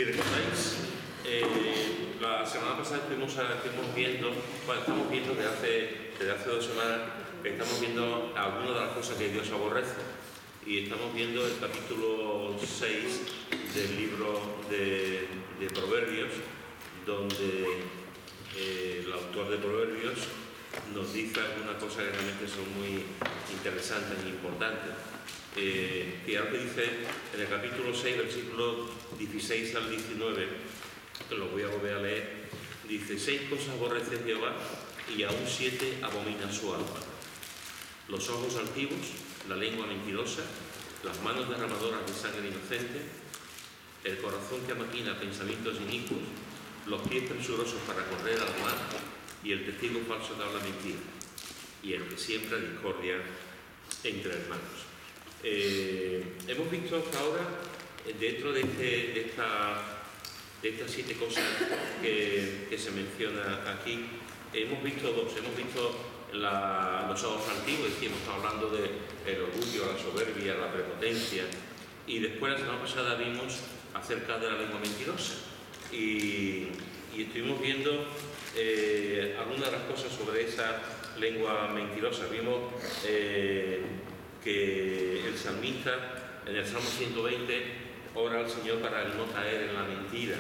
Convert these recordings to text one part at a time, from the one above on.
Si recordáis, la semana pasada estamos viendo desde hace 2 semanas, estamos viendo algunas de las cosas que Dios aborrece. Y estamos viendo el capítulo 6 del libro de Proverbios, donde el autor de Proverbios nos dice algunas cosas que realmente son muy interesantes e importantes. Fijaros que dice en el capítulo 6, versículos 16 al 19, que lo voy a volver a leer, dice: 6 cosas aborrece Jehová y aún 7 abomina su alma: los ojos altivos, la lengua mentirosa, las manos derramadoras de sangre inocente, el corazón que maquina pensamientos inicuos, los pies presurosos para correr al mar, y el testigo falso que habla mentira, y el que siembra discordia entre hermanos. Hemos visto hasta ahora, dentro de estas 7 cosas que se menciona aquí, hemos visto 2. Hemos visto los ojos antiguos, es decir, hemos estado hablando del orgullo, la soberbia, la prepotencia, y después la semana pasada vimos acerca de la lengua mentirosa, y estuvimos viendo algunas de las cosas sobre esa lengua mentirosa. Vimos que el salmista en el Salmo 120 ora al Señor para no caer en la mentira,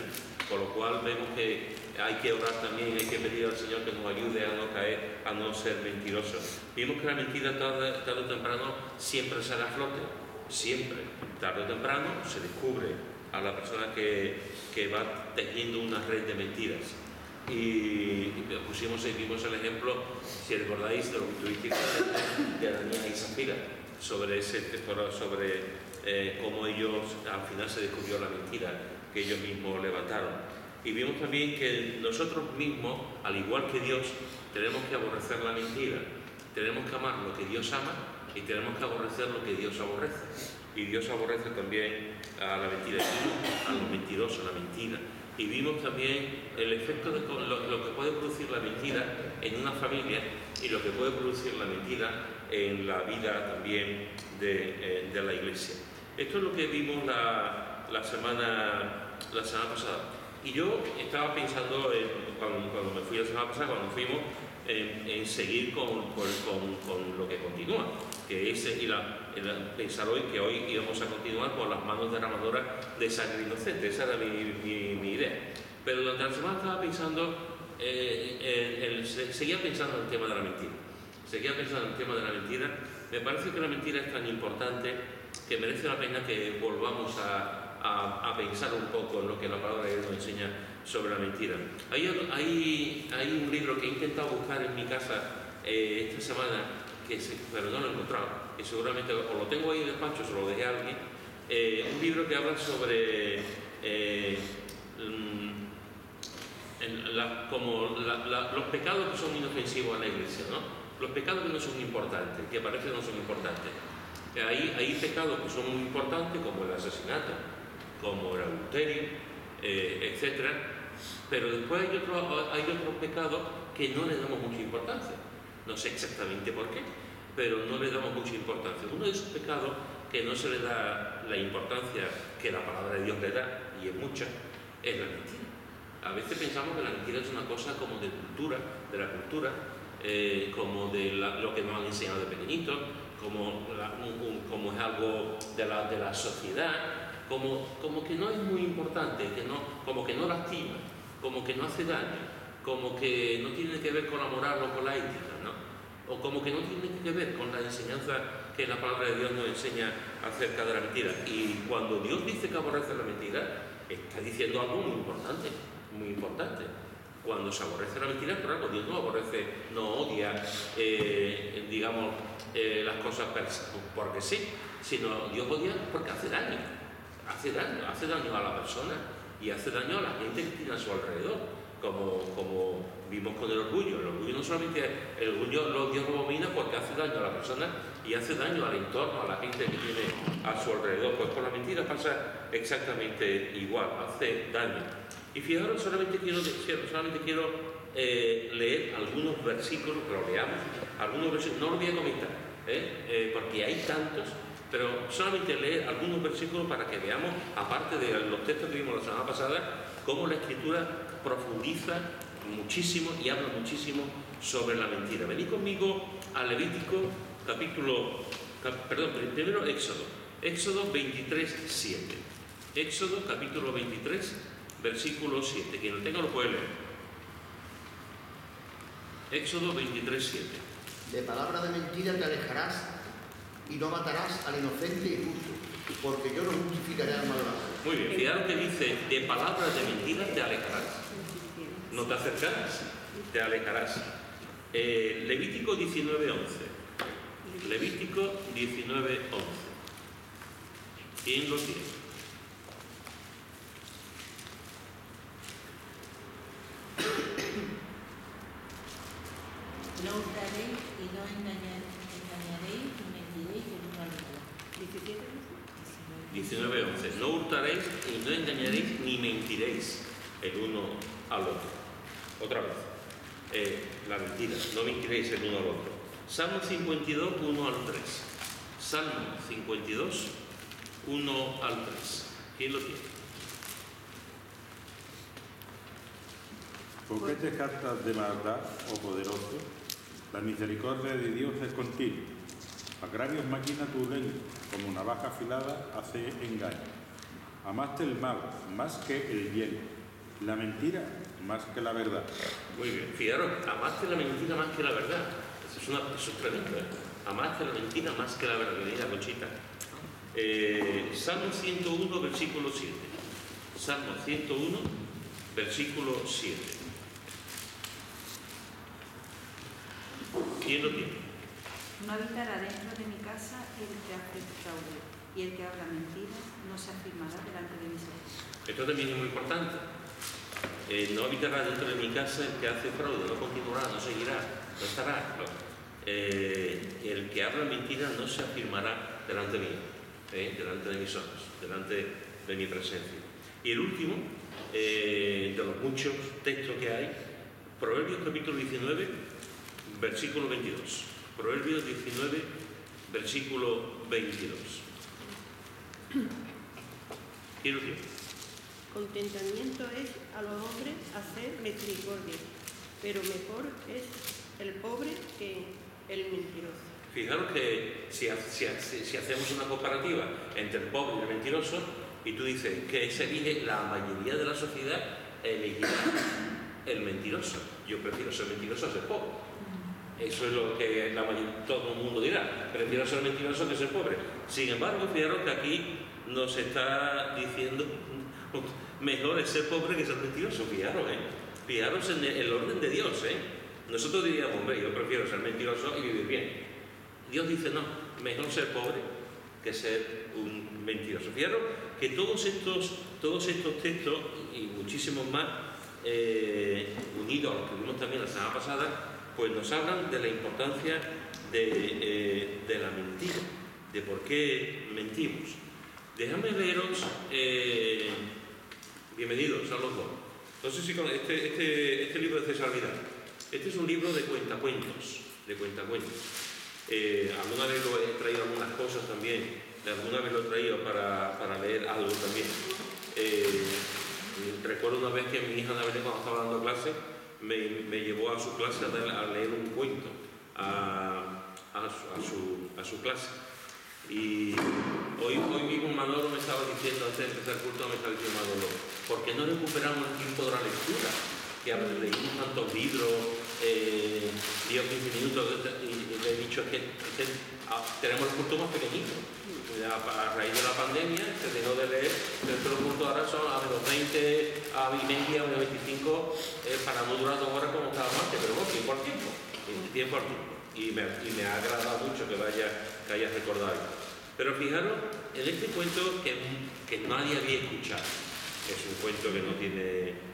con lo cual vemos que hay que orar también, hay que pedir al Señor que nos ayude a no caer, a no ser mentirosos. Vimos que la mentira tarde o temprano siempre sale a flote, siempre, tarde o temprano se descubre a la persona que va tejiendo una red de mentiras. Y vimos el ejemplo, si recordáis, de lo que tuvisteis de Ananías y Zafira, sobre ese texto, sobre cómo ellos al final se descubrió la mentira que ellos mismos levantaron. Y vimos también que nosotros mismos, al igual que Dios, tenemos que aborrecer la mentira, tenemos que amar lo que Dios ama y tenemos que aborrecer lo que Dios aborrece. Y Dios aborrece también a la mentira, a los mentirosos, la mentira. Y vimos también el efecto de lo que puede producir la mentira en una familia y lo que puede producir la mentira en la vida también de la iglesia. Esto es lo que vimos la semana pasada. Y yo estaba pensando, cuando me fui la semana pasada, cuando fuimos, en seguir con lo que continúa, que es pensar hoy que hoy íbamos a continuar con las manos derramadoras de sangre inocente. Esa era mi idea. Pero durante la semana estaba pensando, seguía pensando en el tema de la mentira. Me parece que la mentira es tan importante que merece la pena que volvamos a pensar un poco en lo que la palabra de Dios nos enseña sobre la mentira. Hay un libro que he intentado buscar en mi casa esta semana, pero no lo he encontrado, y seguramente o lo tengo ahí en el despacho, se lo dejé a alguien. Un libro que habla sobre los pecados que son inofensivos a la iglesia, ¿no? Los pecados que no son importantes, que parece que no son importantes. Hay pecados que son muy importantes, como el asesinato, como el adulterio, etc. Pero después hay otros pecados que no le damos mucha importancia. No sé exactamente por qué, pero no le damos mucha importancia. Uno de esos pecados que no se le da la importancia que la palabra de Dios le da, y es mucha, es la mentira. A veces pensamos que la mentira es una cosa como de la cultura, como de lo que nos han enseñado de pequeñitos, como es algo de la sociedad, como que no es muy importante, como que no lastima, como que no hace daño, como que no tiene que ver con la moral o con la ética, ¿no? O como que no tiene que ver con la enseñanza que la palabra de Dios nos enseña acerca de la mentira. Y cuando Dios dice que aborrece la mentira, está diciendo algo muy importante, muy importante. Cuando se aborrece la mentira, claro, Dios no aborrece, no odia, las cosas porque sí, sino Dios odia porque hace daño a la persona y hace daño a la gente que tiene a su alrededor, como vimos con el orgullo. El orgullo no solamente, el orgullo Dios lo abomina porque hace daño a la persona y hace daño al entorno, a la gente que tiene a su alrededor. Pues con la mentira pasa exactamente igual, hace daño. Y fijaros, solamente quiero leer algunos versículos, que lo leamos, algunos versículos, no lo voy a comentar, porque hay tantos pero solamente leer algunos versículos para que veamos, aparte de los textos que vimos la semana pasada, cómo la Escritura profundiza muchísimo y habla muchísimo sobre la mentira. Venid conmigo a Levítico primero Éxodo 23, 7. Éxodo capítulo 23, versículo 7. Quien lo tenga lo puede leer. Éxodo 23, 7. De palabra de mentira te alejarás y no matarás al inocente y justo, porque yo no justificaré al malvado. Muy bien, fijaros que dice, de palabras de mentira te alejarás. No te acercarás, te alejarás. Levítico 19, 11. Levítico 19, 11. ¿Quién lo tiene? No hurtaréis y no engañaréis ni mentiréis el uno al otro. 19, 11. No hurtaréis y no engañaréis ni mentiréis el uno al otro. Otra vez. La mentira. No mentiréis el uno al otro. Salmo 52, 1 al 3. Salmo 52, 1 al 3. ¿Quién lo tiene? ¿Por qué te jactas de maldad, oh poderoso? La misericordia de Dios es contigo. Agravios maquina tu lengua, como navaja afilada hace engaño. Amaste el mal más que el bien, la mentira más que la verdad. Muy bien. Fijaros, amaste la mentira más que la verdad. Eso es tremendo, ¿eh? Amaste la mentira más que la verdad. Mira, Conchita. Salmo 101, versículo 7. Salmo 101, versículo 7. ¿Quién lo tiene? No habitará dentro de mi casa el que hace fraude, y el que habla mentiras no se afirmará delante de mis ojos. Esto también es muy importante. No habitará dentro de mi casa el que hace fraude, no continuará, no seguirá, no estará. No. El que habla mentiras no se afirmará delante mío, delante de mis ojos, delante de mi presencia. Y el último, de los muchos textos que hay, Proverbios capítulo 19, versículo 22. Proverbios 19, versículo 22. ¿Quién lo tiene? Contentamiento es a los hombres hacer misericordia, pero mejor es el pobre que el mentiroso. Fijaros que si hacemos una comparativa entre el pobre y el mentiroso, y tú dices que se elige, la mayoría de la sociedad elegirá el mentiroso. Yo prefiero ser mentiroso a ser pobre. Eso es lo que todo el mundo dirá. Prefiero ser mentiroso que ser pobre. Sin embargo, fijaros que aquí nos está diciendo mejor es ser pobre que ser mentiroso. Fijaros en el orden de Dios. Nosotros diríamos, hombre, yo prefiero ser mentiroso y vivir bien. Dios dice, no, mejor ser pobre que ser un mentiroso. Fijaros que todos estos textos y muchísimos más, unidos a los que vimos también la semana pasada, pues nos hablan de la importancia de la mentira, de por qué mentimos. Déjame leeros, bienvenidos a los dos. No sé si con este libro de César Vidal. Este es un libro de cuentacuentos. Alguna vez lo he traído algunas cosas también, alguna vez lo he traído para leer algo también. Recuerdo una vez que mi hija Ana Belén, cuando estaba dando clase, me llevó a su clase a leer un cuento a su clase. Y hoy mismo Manolo me estaba diciendo, antes de empezar el culto, me estaba diciendo Manolo, ¿por qué no recuperamos el tiempo de la lectura? Que leímos tantos libros, 10 o 15 minutos, y le he dicho que tenemos el culto más pequeñito. A raíz de la pandemia se dejó de leer, pero los cultos ahora son a menos 20, a media, a menos 25, para no durar 2 horas como estaba antes, pero bueno, tiempo al tiempo. Y me ha agradado mucho que hayas recordado. Pero fijaros en este cuento que nadie había escuchado. Es un cuento que no tiene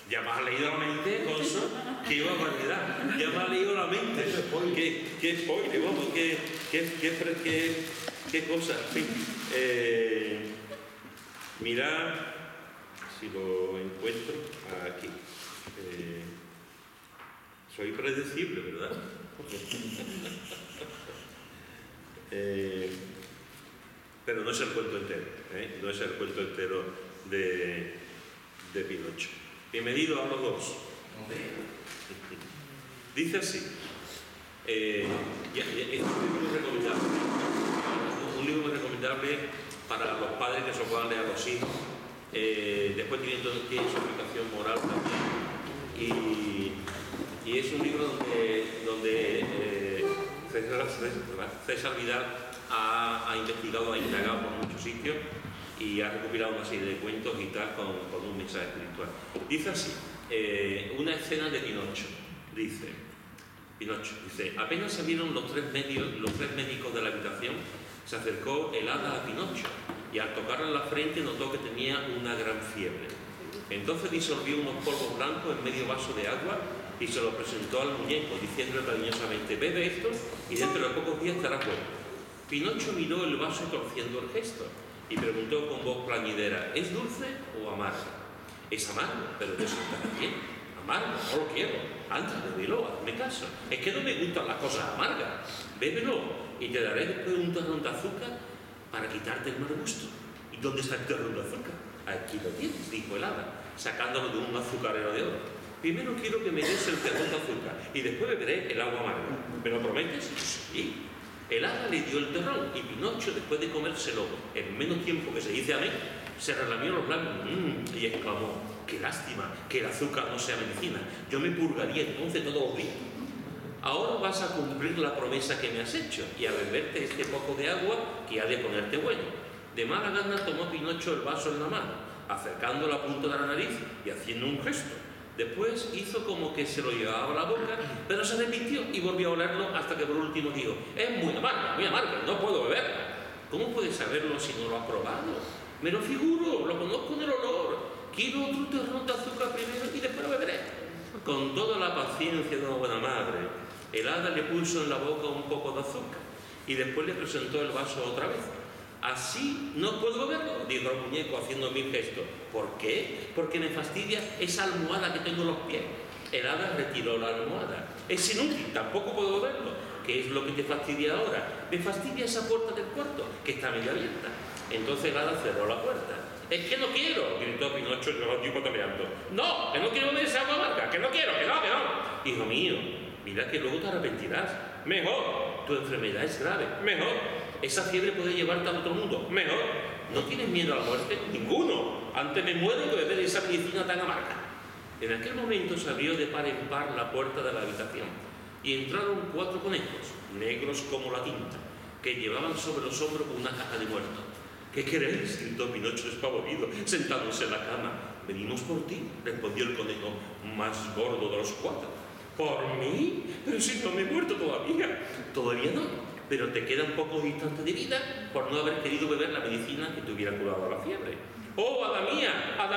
ya me has leído la mente, Gonzo, qué barbaridad, ya me has leído la mente, qué spoiler, vamos, qué cosa, en fin. Mirad, si lo encuentro, aquí. Soy predecible, ¿verdad? Pero no es el cuento entero, no es el cuento entero de Pinocho. Bienvenido a los dos. Dice así, es un libro muy recomendable para los padres que se puedan leer a los hijos. Después tiene su aplicación moral también. Y es un libro donde César Vidal ha investigado, ha indagado por muchos sitios y ha recopilado una serie de cuentos y tal con un mensaje espiritual. Dice así, una escena de Pinocho. Pinocho dice, apenas salieron los tres médicos de la habitación, se acercó el hada a Pinocho y al tocarle en la frente notó que tenía una gran fiebre. Entonces disolvió unos polvos blancos en medio vaso de agua y se lo presentó al muñeco, diciéndole cariñosamente, bebe esto y dentro de pocos días estarás bueno. Pinocho miró el vaso torciendo el gesto y preguntó con voz plañidera, ¿es dulce o amargo? Es amargo, pero te sentará bien. Amargo, no lo quiero. Anda, bébelo, hazme caso. Es que no me gustan las cosas amargas. Bébelo y te daré después un terrón de azúcar para quitarte el mal gusto. ¿Y dónde está el terrón de azúcar? Aquí lo tienes, dijo el hada, sacándolo de un azucarero de oro. Primero quiero que me des el terrón de azúcar y después beberé el agua amarga. ¿Me lo prometes? Sí. El hada le dio el terrón y Pinocho, después de comérselo en menos tiempo que se dice amén, se relamió los labios y exclamó, qué lástima que el azúcar no sea medicina. Yo me purgaría entonces todos los días. Ahora vas a cumplir la promesa que me has hecho y a beberte este poco de agua que ha de ponerte bueno. De mala gana tomó Pinocho el vaso en la mano, acercando la punta de la nariz y haciendo un gesto. Después hizo como que se lo llevaba a la boca, pero se arrepintió y volvió a olerlo hasta que por último dijo, es muy amarga, no puedo beberla. ¿Cómo puedes saberlo si no lo has probado? Me lo figuro, lo conozco del olor. Quiero otro terrón de azúcar primero y después lo beberé. Con toda la paciencia de una buena madre, el hada le puso en la boca un poco de azúcar y después le presentó el vaso otra vez. Así no puedo beberlo, dijo el muñeco haciendo mil gestos. ¿Por qué? Porque me fastidia esa almohada que tengo en los pies. El hada retiró la almohada. Es inútil, tampoco puedo beberlo. ¿Qué es lo que te fastidia ahora? Me fastidia esa puerta del cuarto, que está medio abierta. Entonces el hada cerró la puerta. Es que no quiero, gritó Pinocho pataleando. No, que no quiero beber esa agua amarga, que no quiero, que no. Hijo mío, mira que luego te arrepentirás. Mejor, tu enfermedad es grave. Mejor, esa fiebre puede llevarte al otro mundo. Mejor, ¿no tienes miedo a la muerte? Ninguno. Antes me muero de beber esa medicina tan amarga. En aquel momento se abrió de par en par la puerta de la habitación y entraron 4 conejos, negros como la tinta, que llevaban sobre los hombros una caja de muerto. ¿Qué queréis?, gritó Pinocho despavorido, sentándose en la cama. Venimos por ti, respondió el conejo más gordo de los 4. ¿Por mí? Pero si no me he muerto todavía. Todavía no, pero te quedan pocos instantes de vida por no haber querido beber la medicina que te hubiera curado la fiebre. ¡Oh, hada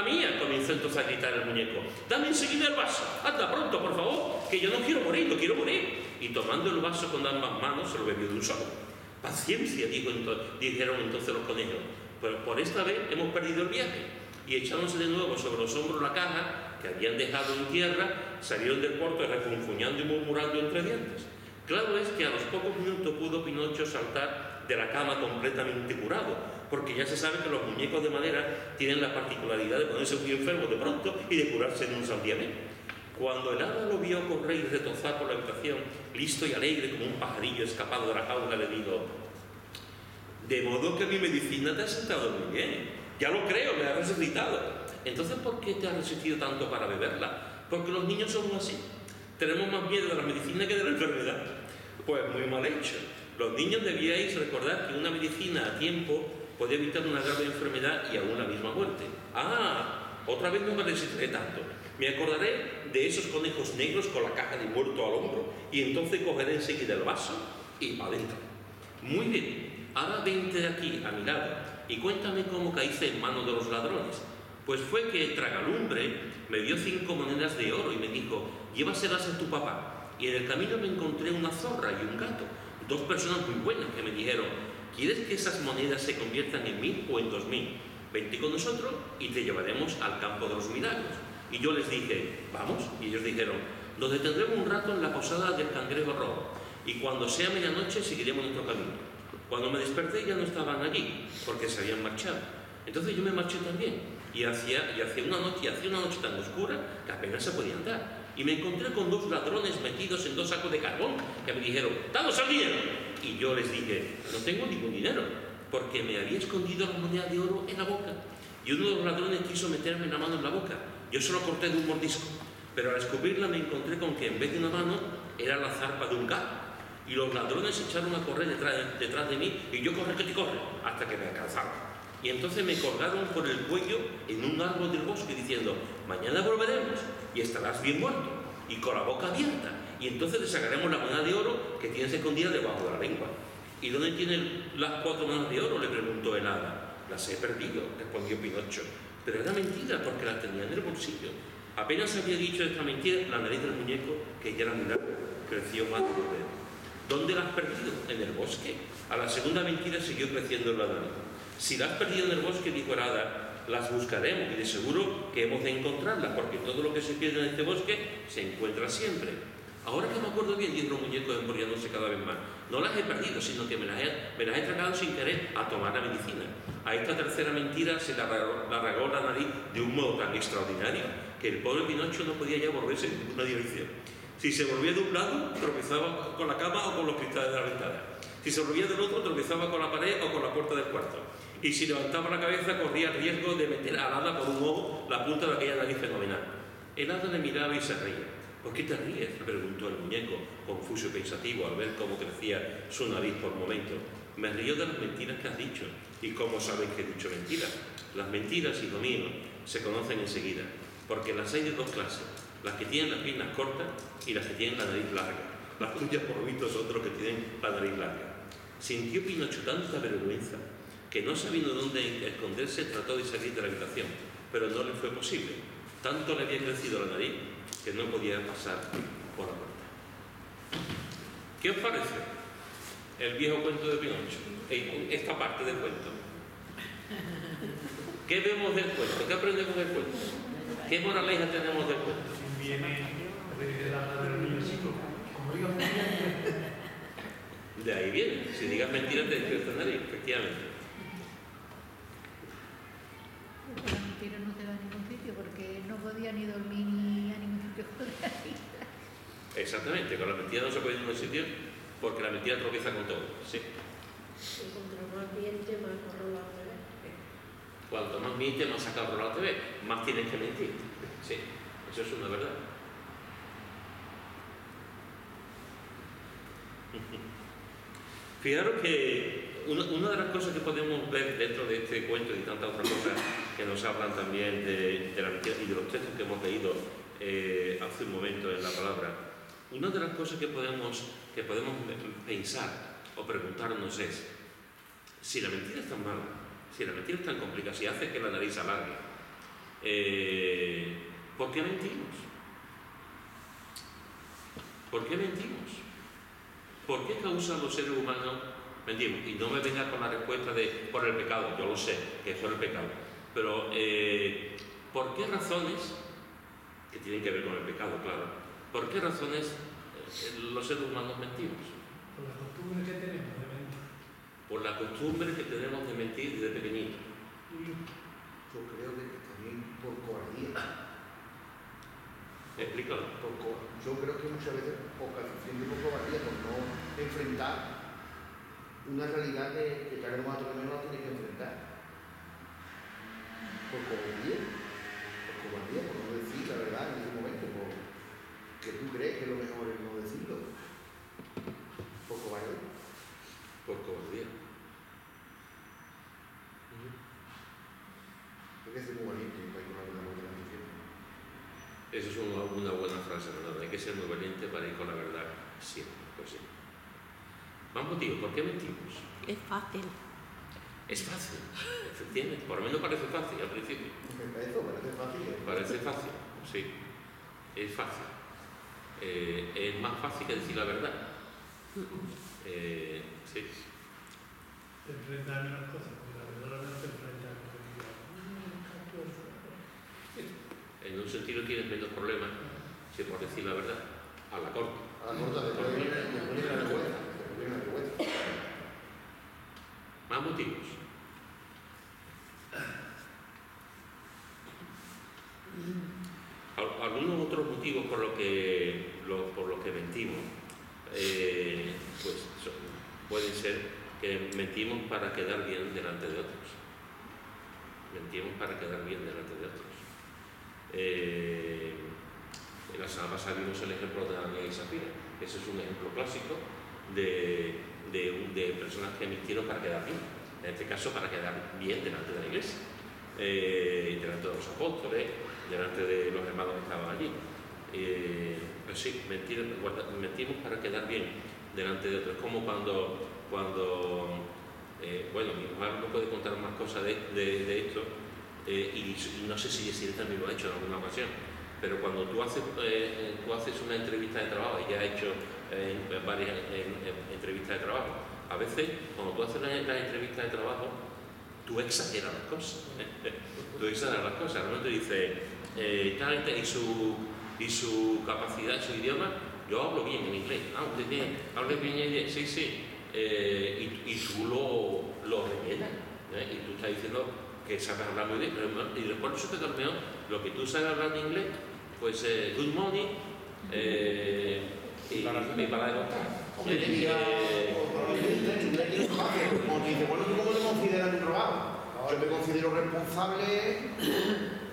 mía! Comenzó entonces a gritar el muñeco. Dame enseguida el vaso. Anda pronto, por favor, que yo no quiero morir, no quiero morir. Y tomando el vaso con ambas manos se lo bebió de un solo. Paciencia, dijeron entonces los conejos, pero por esta vez hemos perdido el viaje. Y echándose de nuevo sobre los hombros la caja que habían dejado en tierra, salieron del cuarto refunfuñando y murmurando entre dientes. Claro es que a los pocos minutos pudo Pinocho saltar de la cama completamente curado, porque ya se sabe que los muñecos de madera tienen la particularidad de ponerse muy enfermos de pronto y de curarse en un santiamén. Cuando el hada lo vio correr y retozar por la habitación, listo y alegre como un pajarillo escapado de la jaula, le dijo: de modo que mi medicina te ha sentado muy bien. Ya lo creo, me ha resucitado. Entonces, ¿por qué te has resistido tanto para beberla? Porque los niños somos así. Tenemos más miedo de la medicina que de la enfermedad. Pues muy mal hecho. Los niños debíais recordar que una medicina a tiempo podía evitar una grave enfermedad y aún la misma muerte. Otra vez no me resistiré tanto. Me acordaré de esos conejos negros con la caja de muerto al hombro y entonces cogeré enseguida el vaso y para adentro. Muy bien, ahora vente de aquí a mi lado y cuéntame cómo caíste en manos de los ladrones. Pues fue que el tragalumbre me dio 5 monedas de oro y me dijo: llévaselas a tu papá. Y en el camino me encontré una zorra y un gato, 2 personas muy buenas que me dijeron: ¿quieres que esas monedas se conviertan en 1000 o en 2000? Vente con nosotros y te llevaremos al campo de los milagros. Y yo les dije: vamos. Y ellos dijeron: Nos detendremos un rato en la posada del Cangrejo Rojo y cuando sea medianoche seguiremos nuestro camino. Cuando me desperté ya no estaban allí, porque se habían marchado. Entonces yo me marché también y hacía una noche tan oscura que apenas se podía andar. Y me encontré con 2 ladrones metidos en 2 sacos de carbón que me dijeron: ¡danos el dinero! Y yo les dije: no tengo ningún dinero, porque me había escondido la moneda de oro en la boca. Y uno de los ladrones quiso meterme la mano en la boca. Yo se lo corté de un mordisco, pero al escupirla me encontré con que en vez de una mano era la zarpa de un gato. Y los ladrones se echaron a correr detrás de mí y yo corre hasta que me alcanzaron. Y entonces me colgaron por el cuello en un árbol del bosque diciendo: mañana volveremos y estarás bien muerto y con la boca abierta. Y entonces te sacaremos la moneda de oro que tienes escondida debajo de la lengua. ¿Y dónde tienen las 4 monedas de oro?, le preguntó el hada. Las he perdido, respondió Pinocho. Pero era mentira, porque las tenía en el bolsillo. Apenas había dicho esta mentira, la nariz del muñeco, que ya era muy larga, creció más de los dedos. ¿Dónde las has perdido? En el bosque. A la segunda mentira siguió creciendo la nariz. Si las has perdido en el bosque, dijo el hada, las buscaremos y de seguro que hemos de encontrarlas, porque todo lo que se pierde en este bosque se encuentra siempre. Ahora que me acuerdo bien, dijo el muñeco embrollándose cada vez más, no las he perdido, sino que me las he tragado sin querer a tomar la medicina. A esta tercera mentira se la regó la nariz de un modo tan extraordinario que el pobre Pinocho no podía ya volverse en ninguna dirección. Si se volvía de un lado, tropezaba con la cama o con los cristales de la ventana. Si se volvía del otro, tropezaba con la pared o con la puerta del cuarto. Y si levantaba la cabeza, corría el riesgo de meter al hada por un ojo la punta de aquella nariz fenomenal. El hada le miraba y se reía. ¿Por qué te ríes?, le preguntó el muñeco, confuso y pensativo, al ver cómo crecía su nariz por momentos. Me río de las mentiras que has dicho. ¿Y cómo sabes que he dicho mentiras? Las mentiras, hijo mío, se conocen enseguida, porque las hay de 2 clases: las que tienen las piernas cortas y las que tienen la nariz larga. Las tuyas, por lo visto, son de los que tienen la nariz larga. Sintió Pinocho tanta vergüenza que, no sabiendo dónde esconderse, trató de salir de la habitación, pero no le fue posible. Tanto le había crecido la nariz que no podía pasar por la puerta. ¿Qué os parece el viejo cuento de Pinocho? Esta parte del cuento. ¿Qué vemos del cuento? ¿Qué aprendemos del cuento? ¿Qué moraleja tenemos del cuento? Viene de los niños chicos. Como digo, de ahí viene. Si digas mentiras te despierta la nariz, efectivamente. La mentira no te da a ningún sitio porque no podía ni dormir ni a ningún sitio. Exactamente, con la mentira no se puede ir a ningún sitio porque la mentira tropieza con todo. Sí. Y contra más miente, más corro la TV. Cuanto más mientes, más sacas por la TV, más tienes que mentir. Sí, eso es una verdad. Fijaros que una de las cosas que podemos ver dentro de este cuento y tantas otras cosas que nos hablan también de la mentira y de los textos que hemos leído hace un momento en la palabra, una de las cosas que podemos pensar o preguntarnos es: si la mentira es tan mala, si la mentira es tan complicada, si hace que la nariz se alargue, ¿por qué mentimos? ¿Por qué mentimos? ¿Por qué causa los seres humanos mentimos? Y no me venga con la respuesta de por el pecado. Yo lo sé, que es por el pecado. Pero, ¿por qué razones, que tienen que ver con el pecado, claro, por qué razones los seres humanos mentimos? por la costumbre que tenemos de mentir. Por la costumbre que tenemos de mentir desde pequeñito. Yo creo que también por cobardía. Explícalo. Yo creo que muchas veces por cobardía, por no enfrentar una realidad que cada uno que menos la tiene que enfrentar. Por cobardía, por no decir la verdad en ese momento, que tú crees que lo mejor es no decirlo. Por cobardía. Por cobardía. Hay que ser muy valiente para ir con la verdad. Esa es una buena frase, ¿verdad? Hay que ser muy valiente para ir con la verdad siempre. Pues sí. Vamos contigo, ¿por qué mentimos? Es fácil. Es fácil, efectivamente. Por lo menos parece fácil al principio. Eso parece fácil. Parece fácil, sí. Es fácil. Es más fácil que decir la verdad. Sí. Enfrentarme a las cosas, porque la verdad no se enfrenta a lo que En un sentido tienes menos problemas si por decir la verdad, a la corte. A la corte, después viene la vergüenza. Más motivos. Algunos otros motivos por los que mentimos, pues pueden ser que mentimos para quedar bien delante de otros. Mentimos para quedar bien delante de otros. En la semana pasada vimos el ejemplo de Daniel y Zafira. Ese es un ejemplo clásico de personas que mintieron para quedar bien. En este caso, para quedar bien delante de la iglesia, delante de los apóstoles, delante de los hermanos que estaban allí. Pues sí, mentimos para quedar bien delante de otros. Es como cuando bueno, mi mujer no puede contar más cosas de esto, y no sé si ella también lo ha hecho en alguna ocasión, pero cuando tú haces una entrevista de trabajo, ella ha hecho varias entrevistas de trabajo, a veces cuando tú haces las entrevistas de trabajo, tú exageras las cosas. Tú exageras las cosas. Realmente dices, tal y su capacidad, su idioma, yo hablo bien en inglés. Usted habla bien en inglés, sí. Y tú lo rellenas, y tú estás diciendo que sabes hablar muy bien, y después resulta que lo que tú sabes hablar en inglés, pues good morning, y para adelantar. Hombre, como dice, bueno, ¿tú cómo te consideras tu trabajo? Yo me considero responsable,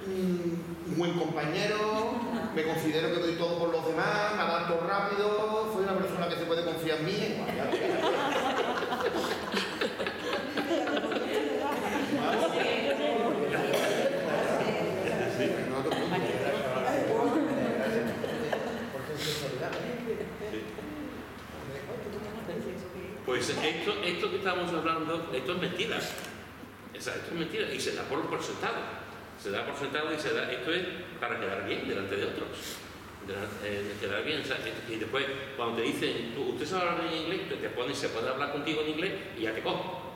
un buen compañero, me considero que doy todo por los demás, me adapto rápido, soy una persona que se puede confiar en mí. Pues esto que estamos hablando, esto es mentira. Esto es mentira y se da por sentado. Se da por sentado y esto es para quedar bien delante de otros. Quedar bien, y después cuando te dicen, usted sabe hablar en inglés, se puede hablar contigo en inglés y ya te cojo.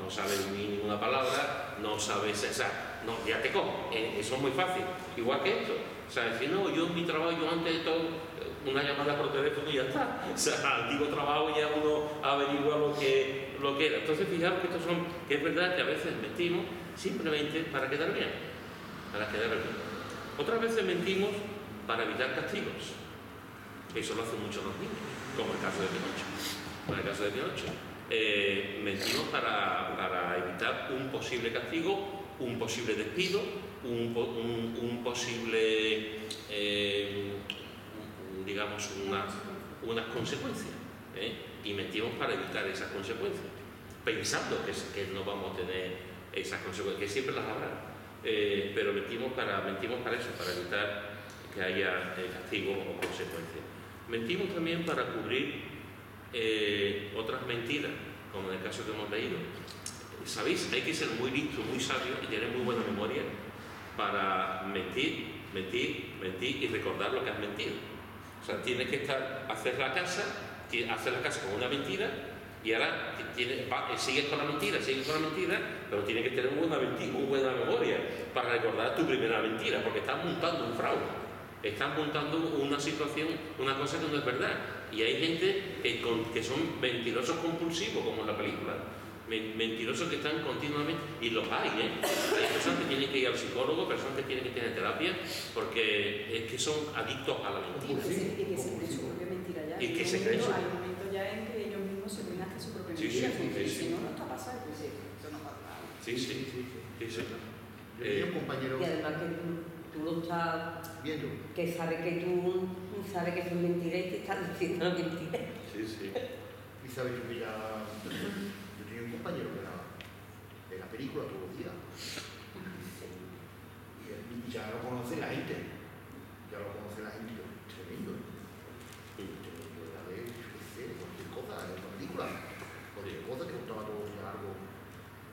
No sabes ninguna palabra, no sabes, ya te cojo. Eso es muy fácil. Igual que esto. O sea, decir, no, yo en mi trabajo, yo antes de todo, una llamada por teléfono y ya está. O sea, antiguo trabajo ya uno averigua lo que era. Entonces, fijaros que es verdad que a veces mentimos simplemente para quedar bien. Otras veces mentimos para evitar castigos. Eso lo hacen muchos los niños, como el caso de Pinocho. Mentimos para evitar un posible castigo, un posible despido, un posible, digamos, unas consecuencias. Y mentimos para evitar esas consecuencias, pensando que no vamos a tener esas consecuencias, que siempre las habrá. Pero mentimos para eso, para evitar que haya castigo o consecuencias. Mentimos también para cubrir otras mentiras, como en el caso que hemos leído. ¿Sabéis? Hay que ser muy listo, muy sabio y tener muy buena memoria para mentir y recordar lo que has mentido. O sea, tienes que hacer la casa con una mentira y ahora sigues con la mentira, pero tienes que tener muy buena memoria para recordar tu primera mentira, porque estás montando un fraude. Están montando una situación, una cosa que no es verdad. Y hay gente que son mentirosos compulsivos, como en la película. Mentirosos que están continuamente, y los hay, Hay personas que tienen que ir al psicólogo, personas que tienen que tener terapia, porque es que son adictos a la mentira. Y que se creen su propia mentira ya. Y que se creen su... Hay momentos ya en que ellos mismos se creen hasta su propia mentira. Si no está pasando, pues eso no pasa nada. Sí. Yo tenía un compañero... Y además que tú lo estás viendo, que sabe que tú sabes que son mentiras y te estás diciendo la mentira. Sí. Y sabes que ya... Yo tenía un compañero que era de la película todos los días. Y ya lo conoce la gente. Tremendo. A ver, cualquier cosa, en la película. Cualquier cosa que gustaba todos los días algo.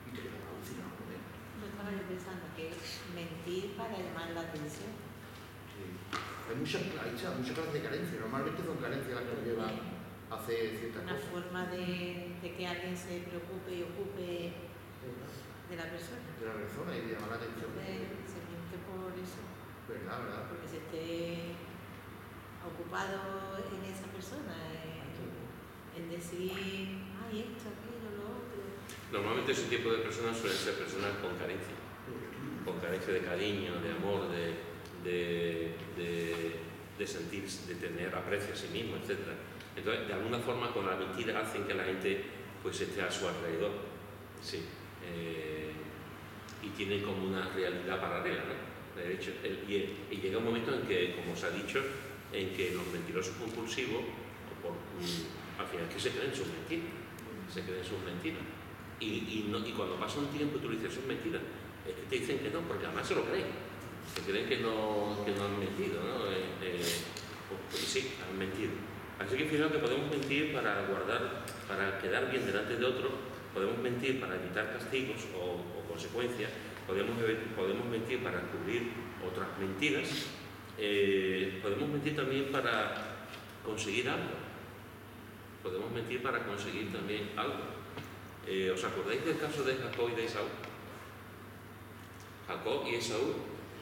Y te quedas alucinado con él. No estaba yo pensando que es mentir para llamar la atención. Sí. Hay muchas clases de carencia. Normalmente son carencias las que nos llevan a hacer ciertas Una cosas. forma de que alguien se preocupe y ocupe de la persona. De la persona y de llamar la atención. Se miente por eso. ¿Verdad? porque se esté ocupado en esa persona, en decir, ay, esto, aquello, lo otro. Normalmente ese tipo de personas suelen ser personas con carencia de cariño, de amor, de sentir, de tener aprecio a sí mismo, etc. Entonces, de alguna forma, con la mentira hacen que la gente pues esté a su alrededor, sí, y tienen como una realidad paralela, ¿no? De hecho, y llega un momento en que, como os ha dicho, en que los mentirosos compulsivos, al final, que se creen sus mentiras, y cuando pasa un tiempo y tú le dices son mentiras, es que te dicen que no, porque además se lo creen, se creen que no han mentido, ¿no? Pues sí, han mentido. Así que fijaos que podemos mentir para quedar bien delante de otro, podemos mentir para evitar castigos o consecuencias, podemos mentir para cubrir otras mentiras, podemos mentir también para conseguir algo. Podemos mentir para conseguir también algo. ¿Os acordáis del caso de Jacob y de Esaú? Jacob y Esaú.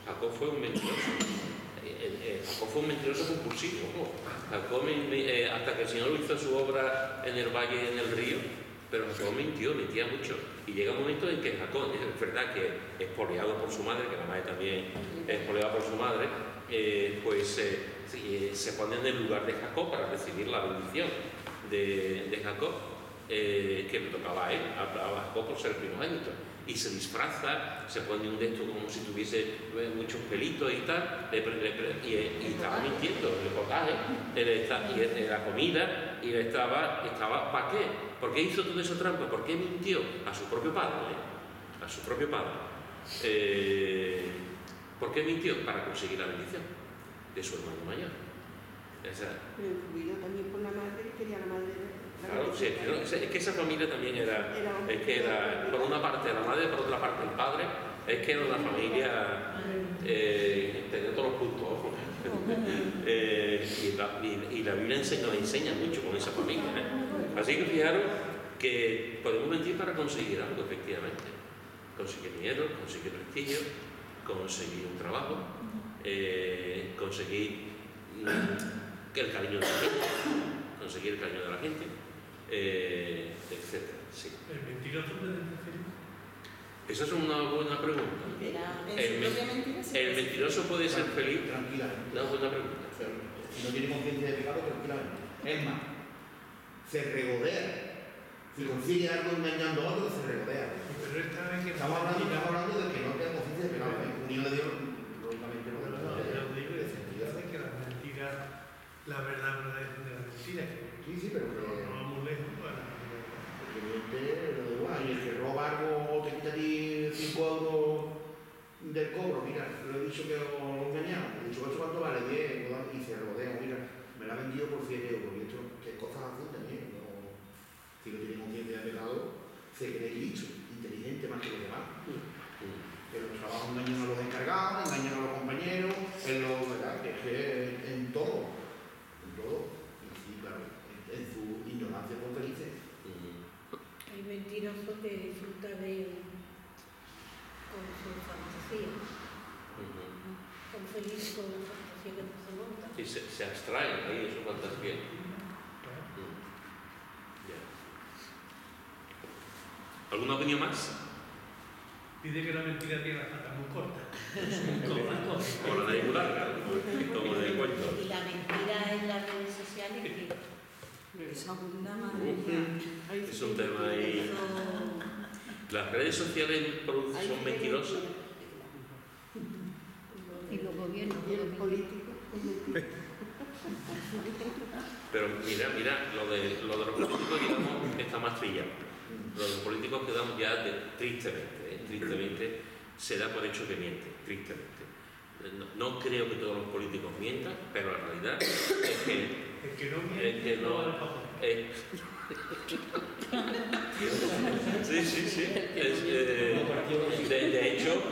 Jacob fue un mentiroso. Jacob fue un mentiroso compulsivo. Jacob, hasta que el Señor hizo su obra en el valle, en el río, pero Jacob mentía mucho. Y llega un momento en que Jacob, es verdad que expoliado por su madre, que la madre también es expoliada por su madre, se pone en el lugar de Jacob para recibir la bendición de Jacob, que le tocaba a él, a Jacob por ser primogénito. Y se disfraza, se pone un de estos como si tuviese muchos pelitos y tal, y estaba mintiendo, el reportaje, y la comida, y estaba ¿para qué? ¿Por qué hizo todo eso trampa? ¿Por qué mintió? A su propio padre, ¿por qué mintió? Para conseguir la bendición de su hermano mayor. Pero influido también por la madre, quería la madre. Claro, sí, es que esa familia también era, por una parte la madre, por otra parte el padre, es que era una familia, tenía todos los puntos, ojo. Y la Biblia nos enseña mucho con esa familia, Así que fijaros que podemos mentir para conseguir algo, efectivamente. Conseguir dinero, conseguir prestigio, conseguir un trabajo, conseguir el cariño de la gente, conseguir el cariño de la gente, etcétera. Sí. ¿El mentiroso puede ser feliz? Esa es una buena pregunta. ¿El mentiroso puede ser feliz? Tranquilamente. Una buena pregunta. Si no tiene conciencia de pecado, tranquilamente. Es más, se regodea. Si consigue algo engañando a otro, se regodea. Pero esta vez que Estamos hablando de que no tenga conciencia de pecado. En comunión de Dios, lógicamente no no, yo digo que la mentira, la verdad es de la mentira. Sí, pero no vamos lejos para porque miente, lo de igual. Y el que roba algo te quita a ti 5 euros del cobro. Mira, lo he dicho que lo engañamos. He dicho, ¿esto cuánto vale? 10, y se rodea. Mira, me lo ha vendido por 100 euros. Y esto, que cosas así también. No, si no tiene conciencia de pecado, se cree listo, inteligente más que los demás. Que los trabajos engañan a los encargados, engañan a los compañeros, ¿verdad? Que en todo. Y sí, claro, en su ignorancia son felices. Hay mentirosos que disfrutan con su fantasía. Son felices con la fantasía que se monta. Y se abstraen ahí de su fantasía. ¿Alguna opinión más? Pide que la mentira tiene las patas muy cortas. Como la de larga, como de cuento. Y la mentira en las redes sociales, Esa bunda madre. Es un tema ahí. Las redes sociales son mentirosas. Y los gobiernos. Y el político. Pero mira, lo de los políticos, digamos, está más trillado. Los políticos quedamos ya tristemente, se da por hecho que mienten, tristemente. No creo que todos los políticos mientan, pero la realidad es que el que no miente no da el papel. Sí.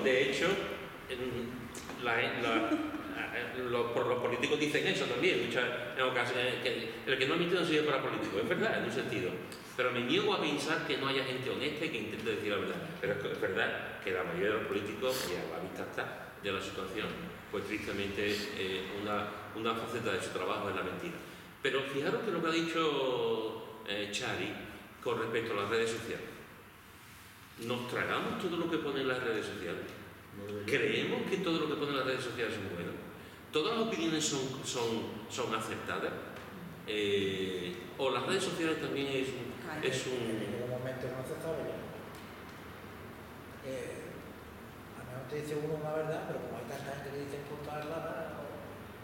De hecho, los políticos dicen eso también, en ocasiones, que el que no miente no sirve para político, es verdad, en un sentido. Pero me niego a pensar que no haya gente honesta y que intente decir la verdad. Pero es verdad que la mayoría de los políticos, y a la vista está de la situación, pues tristemente una faceta de su trabajo es la mentira. Pero fijaros que lo que ha dicho Chari con respecto a las redes sociales. ¿Nos tragamos todo lo que pone en las redes sociales? ¿Creemos que todo lo que pone en las redes sociales es bueno? ¿Todas las opiniones son aceptadas? ¿O las redes sociales también es un...? En un momento no se sabe ya. A lo mejor te dice uno una verdad, pero como hay tanta gente que dice cosas raras o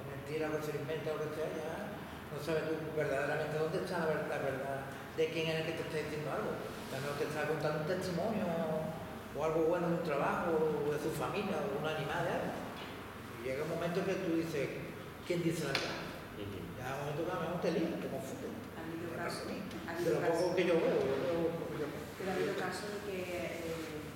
mentiras o que se inventa o lo que sea, ya no sabes tú verdaderamente dónde está la verdad de quién es el que te está diciendo algo. También te está contando un testimonio o algo bueno de un trabajo o de su familia o de un animal de algo. Y llega un momento que tú dices, ¿quién dice la verdad? Ya un momento que a lo mejor te lías, te confundes. De lo poco que yo veo, Pero ha habido casos de que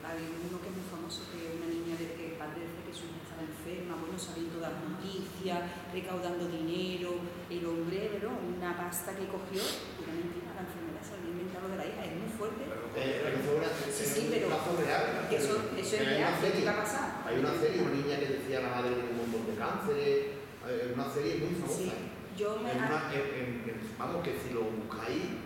ha habido uno que es muy famoso, que una niña de que el padre dice que su hija estaba enferma, bueno, sabiendo dar noticias, recaudando dinero, el hombre, ¿no? Una pasta que cogió, una mentira, la enfermedad se había inventado de la hija, es muy fuerte. Sí, pero eso es real, ¿qué va a pasar? Hay una serie, una niña que decía la madre de un montón de cánceres, una serie muy famosa. Sí. Vamos, que si lo buscáis,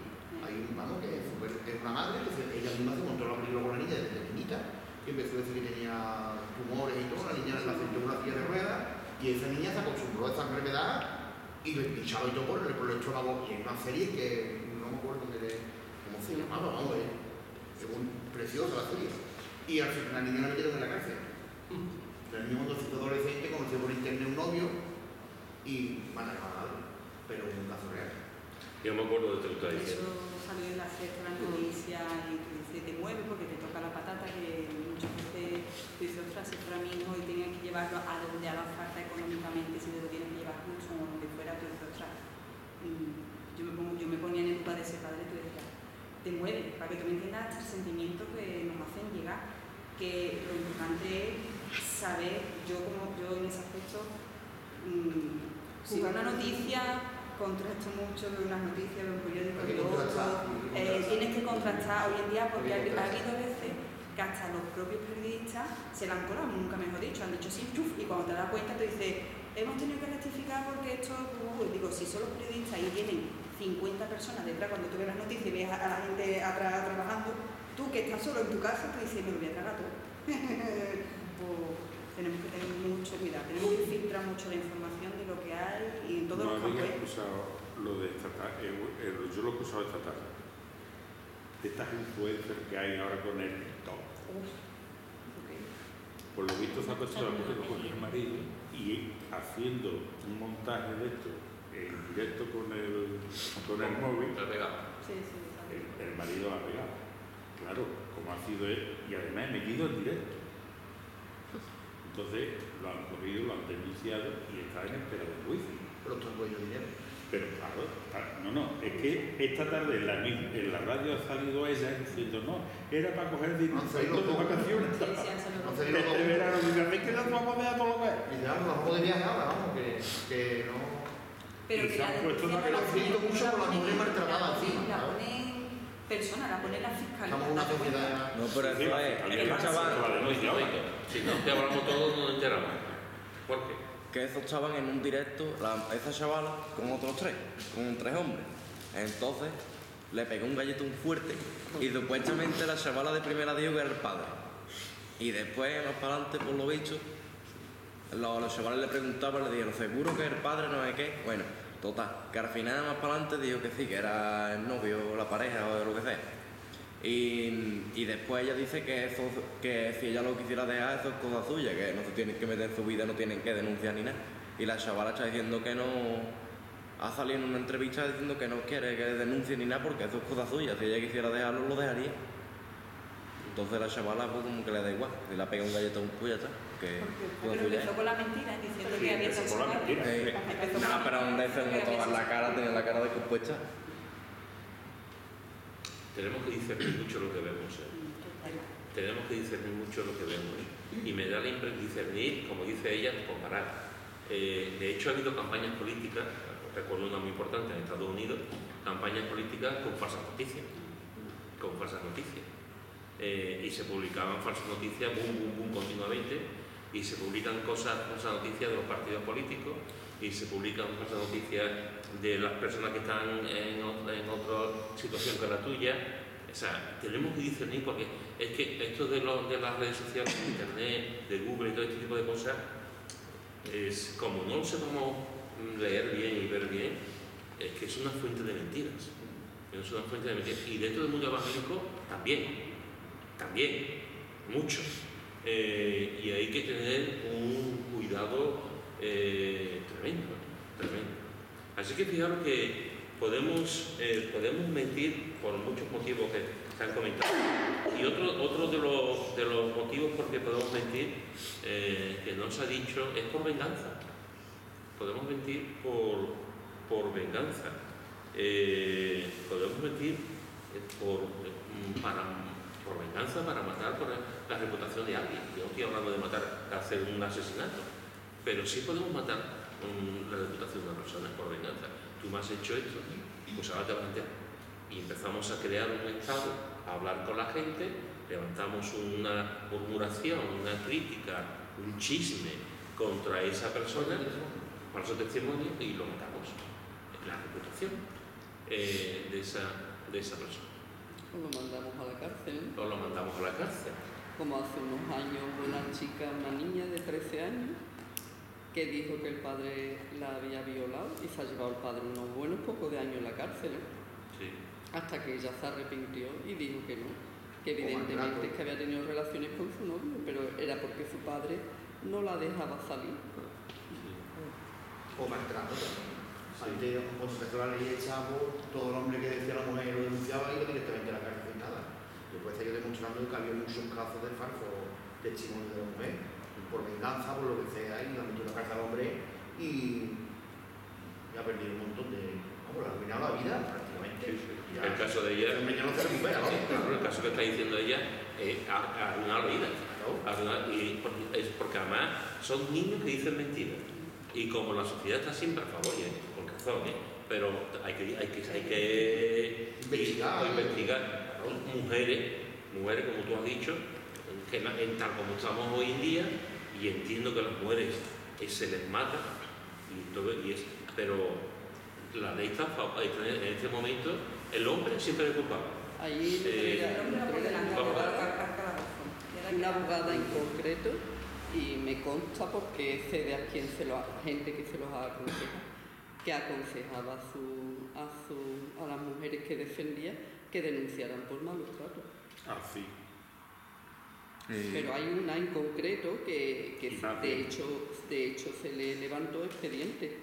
vamos, que es una madre que ella misma se montó la película con la niña desde pequeñita, que empezó a decir que tenía tumores y todo, la niña la sentó en una silla de ruedas y esa niña se acostumbró a esta enfermedad y le pinchaba y todo por el estómago. Y es una serie que no me acuerdo cómo se llamaba, vamos, es preciosa la serie. Y al final la niña la metieron en la cárcel. La niña cuando se hizo adolescente conoció por internet un novio y van a acabar. Pero es un caso real. Yo me acuerdo de lo que estaba diciendo. Eso salió en la sexta, la noticia, y tú dices, te mueves porque te toca la patata, que muchas veces tú dices, ostras, si fuera mi hijo y tenía que llevarlo a donde haga falta económicamente, si te lo tienes que llevar mucho o donde fuera, tú dices, ostras, yo me ponía en el lugar de ese padre y tú decías, te mueves, para que tú me entiendas el sentimiento que nos hacen llegar, que lo importante es saber, yo en ese aspecto, si va una noticia, contrasto mucho de unas noticias, de un periódico, de otro. Tienes que contrastar hoy en día porque ha habido veces que hasta los propios periodistas se la han colado, nunca mejor dicho, han dicho sí, chuf, y cuando te das cuenta te dices, hemos tenido que rectificar porque esto, digo, si son los periodistas y tienen 50 personas detrás, cuando tú ves las noticias y ves a la gente atrás trabajando, tú que estás solo en tu casa, te dices, me lo voy a tragar todo. Tenemos que tener mucho cuidado, tenemos que filtrar mucho la información de lo que hay y en todos los campos. Yo lo he escuchado esta tarde. De estas influencers que hay ahora con el TikTok. Por lo visto se ha puesto la mujer con el marido y haciendo un montaje de esto en directo con el móvil. El marido ha pegado. Claro, como ha sido él, y además metido en directo. Entonces lo han cogido, lo han denunciado y está en espera de juicio. Pero están con dinero. Pero claro, es que esta tarde en la radio ha salido ella diciendo no, era para coger dinero de vacaciones. Este verano, es que no vamos a ver a todo lo que es. Y ya, nos vamos de viaje ahora, vamos, que no. Pero que la denuncia no ha sido mucho por la mujer maltratada encima. La ponen persona, la pone la fiscalía. Estamos en una sociedad. No, pero eso es que chaval. Si no te hablamos todos, no nos enteramos. ¿Por qué? Que esos estaban en un directo, esa chavala, con otros con tres hombres. Entonces, le pegó un galletón fuerte y supuestamente la chavala de primera dijo que era el padre. Y después, más para adelante, por lo visto, los chavales le preguntaban, le dijeron, ¿seguro que el padre no es qué? Bueno, total, que al final, más para adelante, dijo que sí, que era el novio, la pareja o lo que sea. Y después ella dice que si ella lo quisiera dejar, eso es cosa suya, que no se tienen que meter en su vida, no tienen que denunciar ni nada. Y la chavala está diciendo que no, ha salido en una entrevista diciendo que no quiere que denuncie ni nada porque eso es cosa suya, si ella quisiera dejarlo, lo dejaría. Entonces la chavala pues como que le da igual, si le pega un galletón, pues ya está. Pero empezó con la mentira, diciendo que había empezó con la mentira. No, pero hombre, se notó la cara, tenía la cara descompuesta. Tenemos que discernir mucho lo que vemos. Tenemos que discernir mucho lo que vemos. Y me da la impresión de discernir, como dice ella, comparar. De hecho, ha habido campañas políticas, recuerdo una muy importante en Estados Unidos, campañas políticas con falsas noticias. falsas noticias. Y se publicaban falsas noticias, boom, continuamente, y se publican falsas noticias de los partidos políticos, y se publican falsas noticias de las personas que están en otra situación que la tuya. O sea, tenemos que discernir, porque es que esto de las redes sociales, de internet, de Google y todo este tipo de cosas, es como no lo sepamos leer bien y ver bien, es que es una fuente de mentiras. Es una fuente de mentiras. Y dentro del mundo evangélico también, mucho. Y hay que tener un cuidado tremendo. Así que fijaros que podemos mentir por muchos motivos que se han comentado. Y otro de los motivos por que podemos mentir, que no se ha dicho, es por venganza. Podemos mentir por venganza. Podemos mentir por venganza, para matar por la reputación de alguien. Yo no estoy hablando de matar, de hacer un asesinato, pero sí podemos matar la reputación de una persona por venganza. Tú me has hecho esto, pues ahora te vas a enterar. Y empezamos a crear un estado, a hablar con la gente, levantamos una murmuración, una crítica, un chisme contra esa persona, falso testimonio, y lo matamos. La reputación de esa persona. O lo mandamos a la cárcel. O lo mandamos a la cárcel. Como hace unos años una chica, una niña de 13 años, que dijo que el padre la había violado y se ha llevado al padre unos buenos pocos de años en la cárcel. Sí. Hasta que ella se arrepintió y dijo que no, que evidentemente es que había tenido relaciones con su novio, pero era porque su padre no la dejaba salir. O maltrato también. Antes, cuando se empezó la ley de Chavo, todo el hombre que decía a la mujer lo denunciaba y iba directamente a la cárcel sin nada. Después se ha ido demostrando que había muchos casos de falso testimonio de la mujer, por venganza, por lo que sea, y la metió en la cárcel al hombre y ha perdido un montón de... Vamos, le ha arruinado la vida prácticamente. Ya, el caso de ella... El no se recupera, ¿no? Claro, el caso que está diciendo ella ha arruinado la vida. Es porque además son niños que dicen mentiras. Y como la sociedad está siempre a favor, con razón, pero hay que investigar. Mujeres, como tú has dicho, que tal como estamos hoy en día, y entiendo que a las mujeres se les mata, pero la ley está a favor. En este momento el hombre siempre es culpable. Ahí una abogada en concreto, y me consta porque sé de gente que se los ha aconsejado, que aconsejaba a las mujeres que defendía que denunciaran por malos tratos. Ah, sí. Pero hay una en concreto que de hecho se le levantó expediente,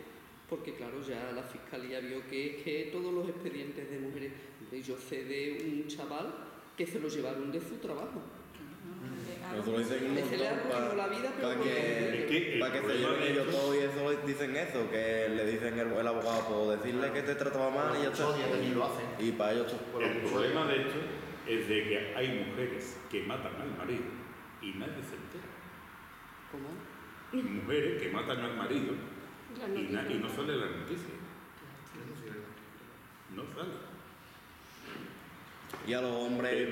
porque claro, ya la fiscalía vio que todos los expedientes de mujeres, yo sé de un chaval que se lo llevaron de su trabajo. Nosotros dicen un montón para que se lleven ellos todo, y eso dicen eso, que le dicen el abogado, por decirle que te trataba mal y ya está. Y para ellos el problema de esto es de que hay mujeres que matan al marido y nadie se entera. ¿Cómo? Mujeres que matan al marido y no sale la noticia. No sale. Y a los hombres...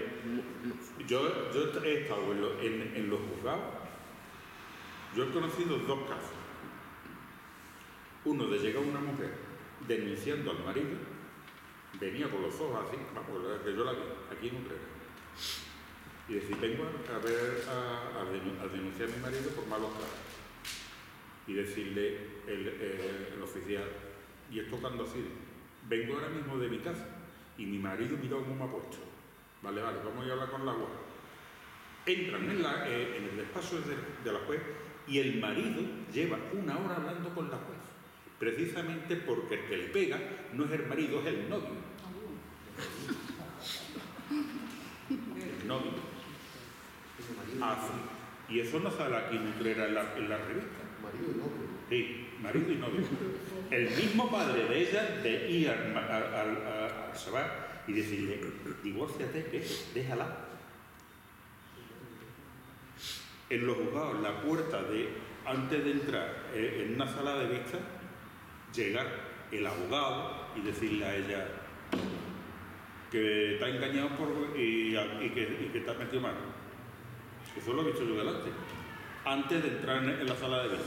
Yo he estado en los juzgados. Yo he conocido dos casos. Uno de llegar una mujer denunciando al marido, venía con los ojos así, vamos, que yo la vi, aquí en Utrera, y decir, vengo a denunciar a mi marido por malos tratos. Y decirle el oficial, ¿y esto cuándo ha sido? Vengo ahora mismo de mi casa y mi marido mira cómo me ha puesto. Vale, vamos a ir a hablar con la juez. Entran en el despacho de la juez y el marido lleva una hora hablando con la juez, precisamente porque el que le pega no es el marido, es el novio. El novio. Y eso no sale aquí en Utrera en la revista. Marido y novio. Sí, marido y novio. El mismo padre de ella de ir al Shabbat y decirle, divórciate, déjala. En los juzgados, la puerta antes de entrar en una sala de vista, llegar el abogado y decirle a ella, que te ha engañado y que te ha metido mano. Eso lo he visto yo delante, antes de entrar en la sala de vista.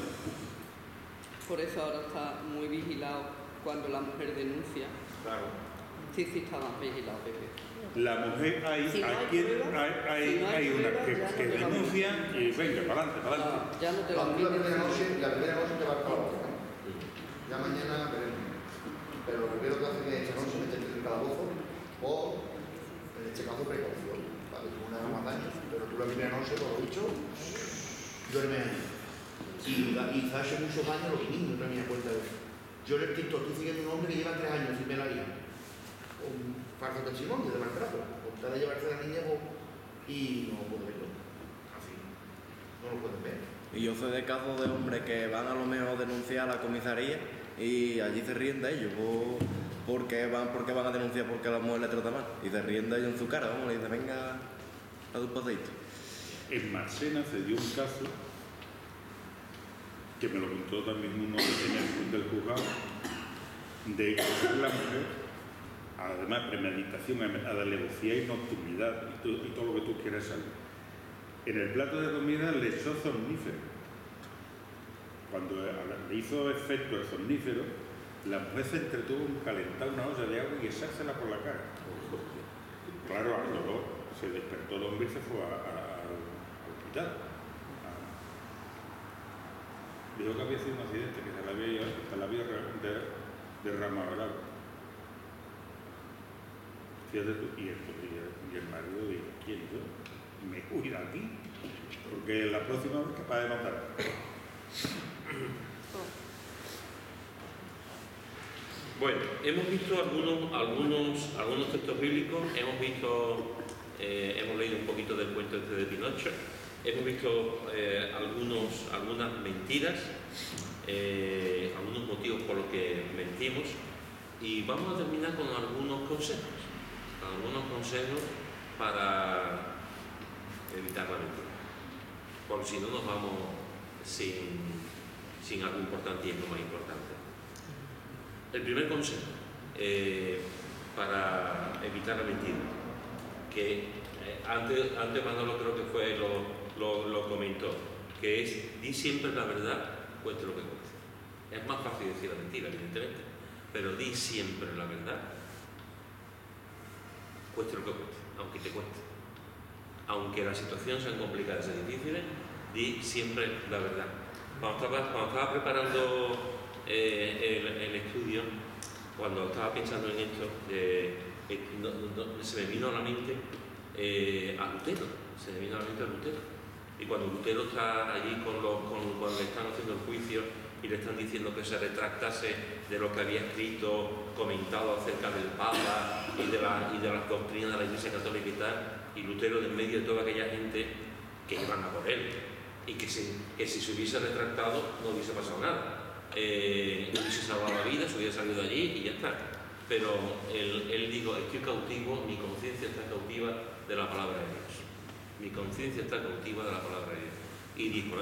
Por eso ahora está muy vigilado cuando la mujer denuncia. Claro. Sí, está más vigilado, Pepe. La mujer, hay una que denuncia y venga, para adelante. Ya no te la lo primera noche te va a acabar. Ya mañana veremos. Pero lo primero que hace es esta noche meterte en el calabozo o, en este caso, precaución. Vale, tú no hagas más daño. Pero tú la primera noche, por lo dicho, duerme ahí. Y hace muchos años los niños no me cuenta de eso. Yo en el TikTok estoy siguiendo un hombre que lleva 3 años sin ver la vida. Un falso testimonio de maltrato. Contar de llevarse a la niña y no puedo verlo. Así. No lo pueden ver. Y yo sé de casos de hombres que van a lo mejor a denunciar a la comisaría y allí se ríen de ellos. Porque van a denunciar porque la mujer le trata mal. Y se ríen de ellos en su cara, vamos, le dicen, venga a tu paseíto. En Marsena se dio un caso que me lo contó también uno del juzgado, de la mujer, además premeditación, alevosía y nocturnidad y todo lo que tú quieras saber. En el plato de comida le echó somnífero. Cuando le hizo efecto el somnífero, la mujer se entretuvo en calentar una olla de agua y echársela por la cara. Claro, al dolor se despertó el hombre y se fue al hospital. Dijo que había sido un accidente, que se la había derramado el agua. Fíjate tú, y el marido dijo, ¿quién yo? Me huí de aquí, porque la próxima vez capaz de matar. Bueno, hemos visto algunos textos bíblicos, hemos leído un poquito del cuento este de Pinocho, hemos visto algunas mentiras, algunos motivos por los que mentimos, y vamos a terminar con algunos consejos para evitar la mentira, porque si no nos vamos sin algo importante y lo más importante. El primer consejo para evitar la mentira, que antes Manolo creo que fue lo comentó, que es di siempre la verdad, cueste lo que cueste. Es más fácil decir la mentira, evidentemente, pero di siempre la verdad, cueste lo que cueste, aunque te cueste. Aunque la situación sea complicada, sea difícil, di siempre la verdad. Cuando estaba preparando el estudio, cuando estaba pensando en esto, se me vino a la mente a Lutero, y cuando Lutero está allí cuando le están haciendo el juicio y le están diciendo que se retractase de lo que había escrito, comentado acerca del Papa y de las doctrinas de la Iglesia Católica y tal, y Lutero, de en medio de toda aquella gente que iban a por él, y que si se hubiese retractado no hubiese pasado nada. No hubiese salvado la vida, se hubiera salido de allí y ya está. Pero él dijo, estoy cautivo, mi conciencia está cautiva de la palabra de Dios. Mi conciencia está cautiva de la palabra de Dios. Y dijo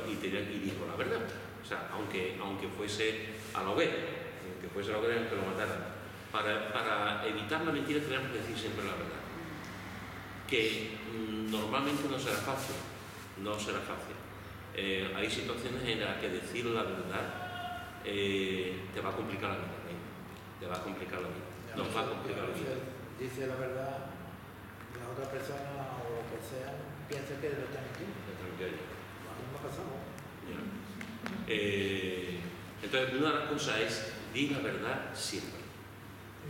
la verdad. O sea, aunque fuese a la hoguera, que lo mataran. Para evitar la mentira tenemos que decir siempre la verdad. Que normalmente no será fácil. Hay situaciones en las que decir la verdad te va a complicar la vida. Nos va a complicar la vida. Dice la verdad, la otra persona o lo que sea piensa que lo está mintiendo. No ha pasado. Entonces, una de las cosas es di la verdad siempre.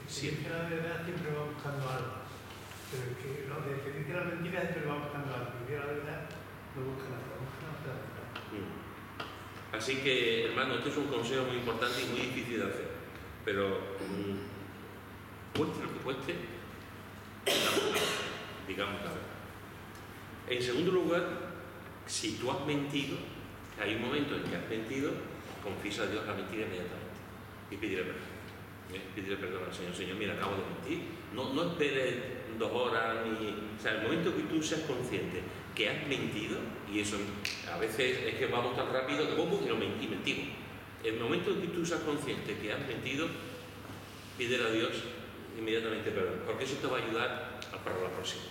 Siempre la verdad siempre va buscando algo. Pero es que lo de que dice la mentira siempre va buscando algo. Y la verdad lo busca la verdad. Así que, hermano, este es un consejo muy importante y muy difícil de hacer. Pero, cueste lo que cueste, digamos la verdad. En segundo lugar, si tú has mentido, hay un momento en que has mentido, confiesa a Dios la mentira inmediatamente y pídele perdón. Pídele perdón al Señor. Señor, mira, acabo de mentir. No esperes 2 horas o sea, el momento que tú seas consciente que has mentido, y eso a veces es que vamos tan rápido que mentimos. El momento en que tú seas consciente que has mentido, pídele a Dios inmediatamente perdón, porque eso te va a ayudar para la próxima.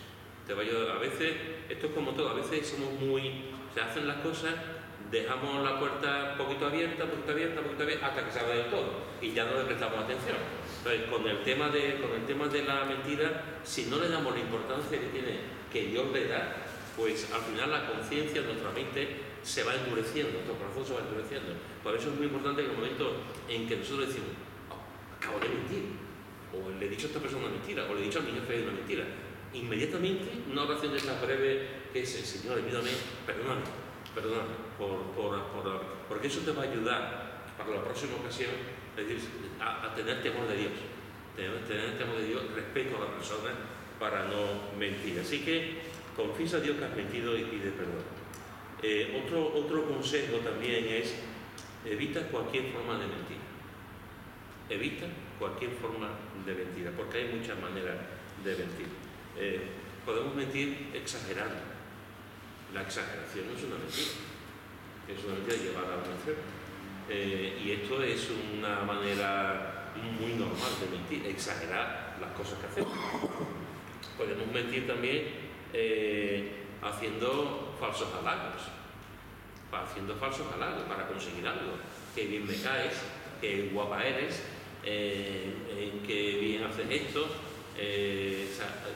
Te va a ayudar. A veces, esto es como todo, a veces somos se hacen las cosas, dejamos la puerta un poquito abierta, hasta que se abre del todo y ya no le prestamos atención. Entonces, con el tema de la mentira, si no le damos la importancia que tiene, que Dios le da, pues al final la conciencia, nuestra mente se va endureciendo, nuestro corazón se va endureciendo. Por eso es muy importante que en el momento en que nosotros decimos, acabo de mentir, o le he dicho a esta persona una mentira, o le he dicho a mi jefe una mentira, inmediatamente una oración de estas breves que es: Señor, ayúdame, perdóname, porque eso te va a ayudar para la próxima ocasión, es decir, a tener temor de Dios, tener temor de Dios, respeto a la persona, para no mentir. Así que confiesa a Dios que has mentido y pide perdón. Otro consejo también es: evita cualquier forma de mentir. Evita cualquier forma de mentira, porque hay muchas maneras de mentir. Podemos mentir exagerando. La exageración no es una mentira, es una mentira llevada a un extremo. Y esto es una manera muy normal de mentir, exagerar las cosas que hacemos. Podemos mentir también haciendo falsos halagos para conseguir algo. Que bien me caes, que guapa eres, que bien haces esto,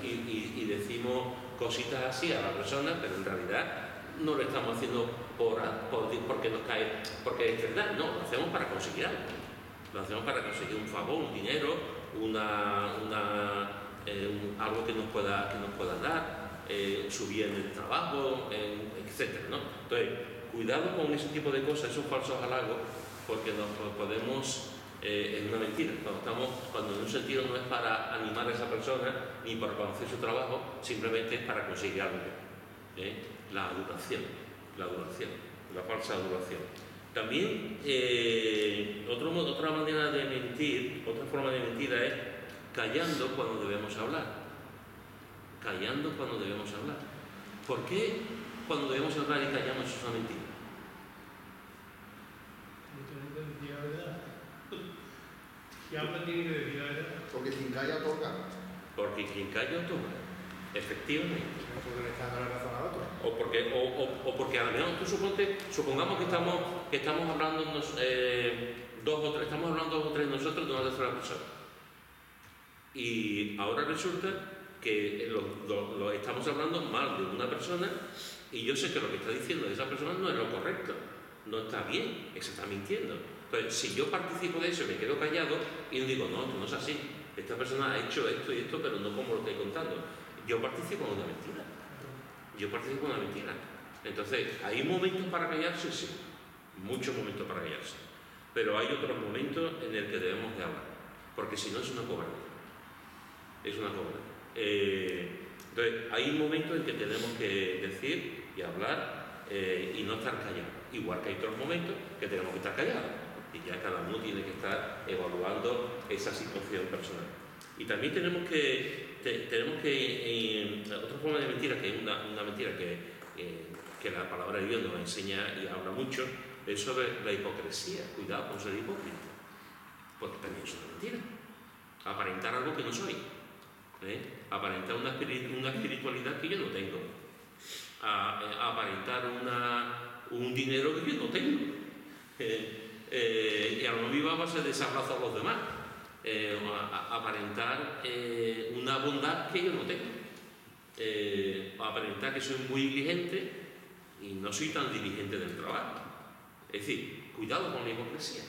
y decimos cositas así a la persona, pero en realidad no lo estamos haciendo porque nos cae, porque es verdad, no, lo hacemos para conseguir algo. Lo hacemos para conseguir un favor, un dinero, algo que nos pueda dar, subir en el trabajo, etc., ¿no? Entonces, cuidado con ese tipo de cosas, esos falsos halagos, porque nos podemos... es una mentira. Cuando en un sentido no es para animar a esa persona ni para conocer su trabajo, simplemente es para conseguir algo. La adulación, la falsa adulación. También otra manera de mentir, otra forma de mentira es callando cuando debemos hablar. ¿Por qué cuando debemos hablar y callamos eso es una mentira? Y habla tiene que decir la verdad. Porque quien calla otorga. Efectivamente. Porque le está dando la razón a otro. O porque a lo mejor supongamos que estamos hablando dos o tres nosotros de una tercera persona. Y ahora resulta que lo estamos hablando mal de una persona y yo sé que lo que está diciendo de esa persona no es lo correcto, no está bien, que se está mintiendo. Entonces, si yo participo de eso y me quedo callado y no digo, no, esto no es así, esta persona ha hecho esto y esto, pero no como lo estoy contando, yo participo en una mentira. Entonces, ¿hay momentos para callarse? Sí, muchos momentos para callarse. Pero hay otros momentos en el que debemos de hablar, porque si no es una cobardía. Entonces, hay momentos en que tenemos que decir y hablar y no estar callados. Igual que hay otros momentos que tenemos que estar callados. Y ya cada uno tiene que estar evaluando esa situación personal. Y también tenemos que otra forma de mentira, que es una mentira que la palabra de Dios nos enseña y habla mucho, es sobre la hipocresía. Cuidado con ser hipócrita, porque también es una mentira. Aparentar algo que no soy, aparentar una espiritualidad que yo no tengo, aparentar un dinero que yo no tengo. Y a lo mejor vivo a base de desabrazo a los demás, aparentar una bondad que yo no tengo, aparentar que soy muy diligente y no soy tan diligente del trabajo. Es decir, cuidado con la hipocresía,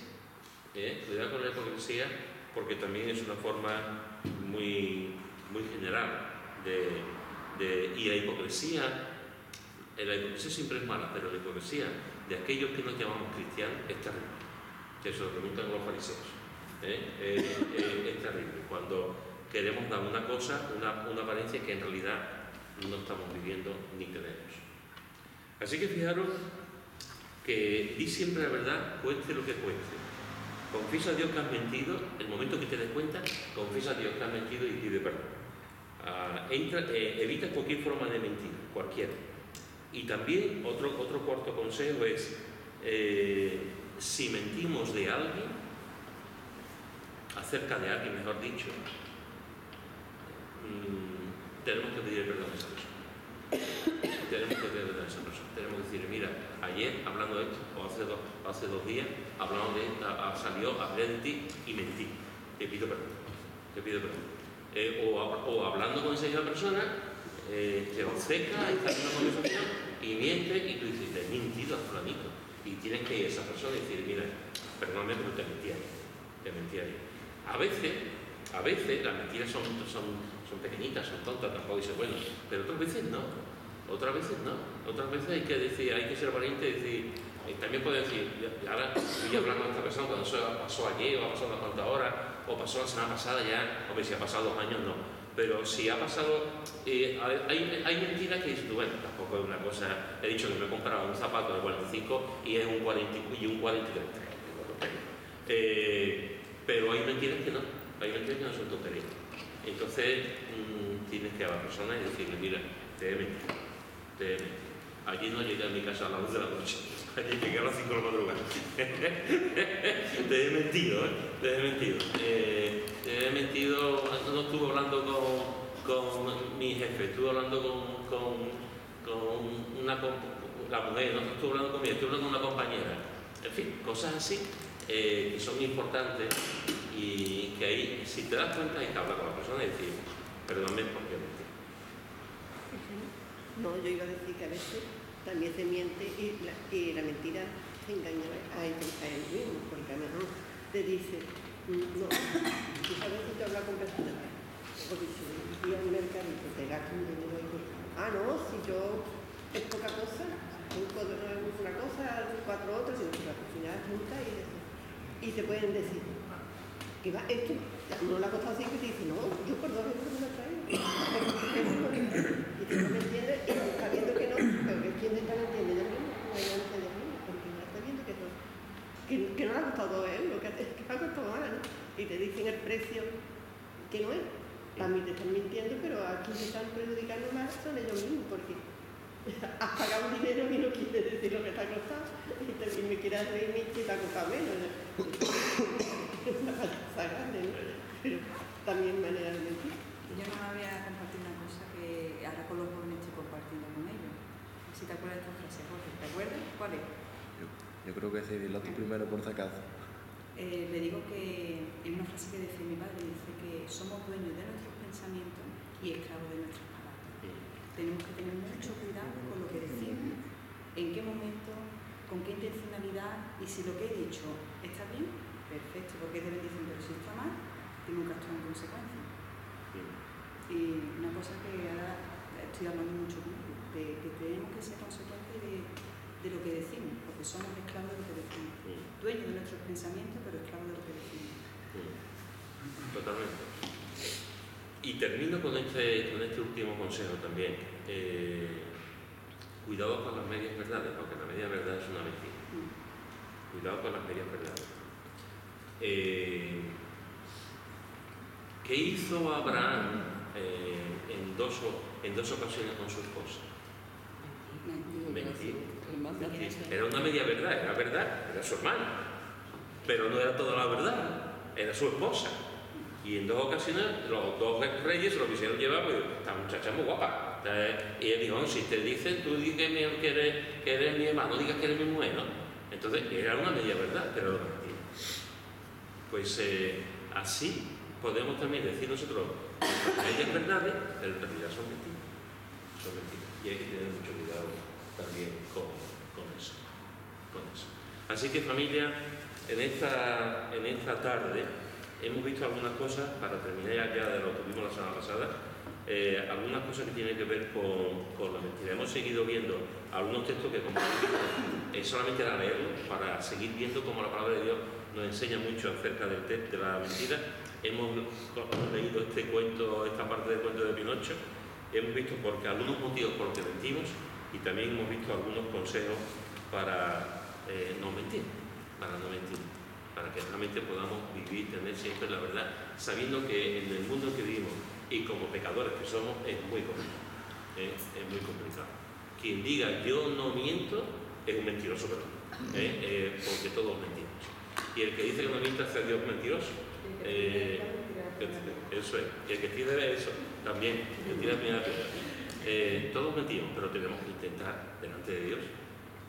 porque también es una forma muy general y la hipocresía siempre es mala, pero la hipocresía de aquellos que nos llamamos cristianos es terrible. Que se lo preguntan los fariseos. Es terrible cuando queremos dar una cosa, una apariencia que en realidad no estamos viviendo ni tenemos. Así que fijaros que di siempre la verdad, cueste lo que cueste. Confiesa a Dios que has mentido, el momento que te des cuenta, confiesa a Dios que has mentido y pide perdón. Evita cualquier forma de mentir, cualquiera. Y también otro cuarto consejo es, si mentimos de alguien, acerca de alguien, mejor dicho, tenemos que pedir perdón a esa persona. Tenemos que pedir perdón a esa persona. Tenemos que decir, mira, ayer hablando de esto, o hace 2 días, hablando de esto, salió, hablé de ti y mentí. Te pido perdón. Te pido perdón. O hablando con esa misma persona, te obceca, estás en una conversación y miente y tú dices, te he mentido a fulanito. Y tienes que ir a esa persona y decir, mira, perdóname, pero te mentí ahí. Te mentí ahí. A veces las mentiras son pequeñitas, son tontas, tampoco dice bueno, pero otras veces no. Otras veces hay que decir, hay que ser valiente y decir, también puede decir, ahora estoy hablando con esta persona cuando eso pasó ayer, o ha pasado unas cuantas horas, o pasó la semana pasada ya, o si ha pasado 2 años, no. Pero si ha pasado, hay mentiras que dices tú, bueno, tampoco es una cosa, he dicho que me he comprado un zapato de 45 y es un 43. Pero hay mentiras que no son tonterías. Entonces tienes que ir a la persona y decirle, mira, te he mentido. Allí no llegué a mi casa a las 11 de la noche, allí llegué a las 5 de la madrugada. Te he mentido. No estuve hablando con mi jefe, estuve hablando con la mujer, no estuve hablando conmigo, estuve hablando con una compañera. En fin, cosas así que son importantes y que ahí, si te das cuenta, hay que hablar con la persona y decir, perdóname porque mentí. No, yo iba a decir que a veces también se miente y la mentira se engaña a él mismo, porque a lo mejor te dice, no, tú sabes si te habla con personas, o dice, voy a un mercadito, te gastas un dinero y no, si yo es poca cosa, una cosa, 4 otras, sino que la cocina junta y te pueden decir, que va, esto no le ha costado así, que te dice, no, yo por 2 euros no me he traído. Y tú no me entiendes, y está viendo que no, pero que quién está mintiendo, yo mismo, no hay nada de mí, porque ya está viendo que no le ha costado 2 euros, que le ha costado más, ¿no? Y te dicen el precio que no es. A mí te están mintiendo, pero aquí se están perjudicando más son ellos mismos, porque has pagado un dinero y no quieres decir lo que te ha costado, y me quieres reír que te ha costado menos. Es una palaza grande, ¿no? Pero también manera de mentir. Yo no me voy a compartir una cosa que ahora con los jóvenes estoy compartiendo con ellos. Si te acuerdas de esta frase, Jorge, ¿te acuerdas? ¿Cuál es? Yo creo que sí, dilo tú primero por si acaso. Le digo que es una frase que decía mi padre, dice que somos dueños de nuestros pensamientos y esclavos de nuestras palabras. Tenemos que tener mucho cuidado con lo que decimos, en qué momento, con qué intencionalidad y si lo que he dicho está bien, perfecto, porque es de bendición, pero si está mal, tengo que actuar en consecuencia. Y una cosa que ahora estoy hablando mucho conmigo, de que tenemos que ser consecuentes de lo que decimos, porque somos esclavos de lo que decimos. Dueños de nuestros pensamientos, pero esclavos de lo que decimos. Totalmente. Y termino con este último consejo también. Cuidado con las medias verdades, porque la media verdad es una mentira. Cuidado con las medias verdades. ¿Qué hizo Abraham en dos ocasiones con su esposa? Mentir. Era una media verdad, era verdad, era su hermana, pero no era toda la verdad, era su esposa. Y en 2 ocasiones los 2 reyes se lo quisieron llevar, porque esta muchacha es muy guapa. Y él dijo, si te dicen, tú dices que eres mi hermano, no digas que eres mi mujer, ¿no? Entonces era una media verdad, pero era mentira. Pues así podemos también decir nosotros las medias verdades, pero en realidad son mentiras. Son mentiras. Y hay que tener mucho cuidado también con eso. Así que familia, en esta tarde hemos visto algunas cosas, para terminar ya de lo que vimos la semana pasada, algunas cosas que tienen que ver con la mentira. Hemos seguido viendo algunos textos que, como solamente era leerlos para seguir viendo cómo la palabra de Dios nos enseña mucho acerca de la mentira. Hemos leído este cuento, esta parte del cuento de Pinocho. Hemos visto algunos motivos por los que mentimos y también hemos visto algunos consejos para no mentir, para que realmente podamos vivir, tener siempre la verdad, sabiendo que en el mundo que vivimos y como pecadores que somos es muy complicado. Es muy complicado. Quien diga yo no miento es un mentiroso, porque todos mentimos. Y el que dice que no miente hace a Dios mentiroso. Eso es. Y el que tiene eso También, que tira la primera piedra. Todos mentimos, pero tenemos que intentar, delante de Dios,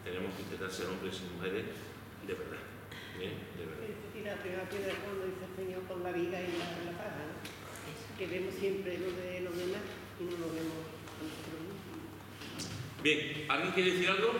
tenemos que intentar ser hombres y mujeres de verdad. ¿Bien? De verdad. Y la primera piedra cuando dice el Señor con la vida y la paz, ¿no? Que vemos siempre lo de los demás y no lo vemos a nosotros mismos. Bien, ¿alguien quiere decir algo?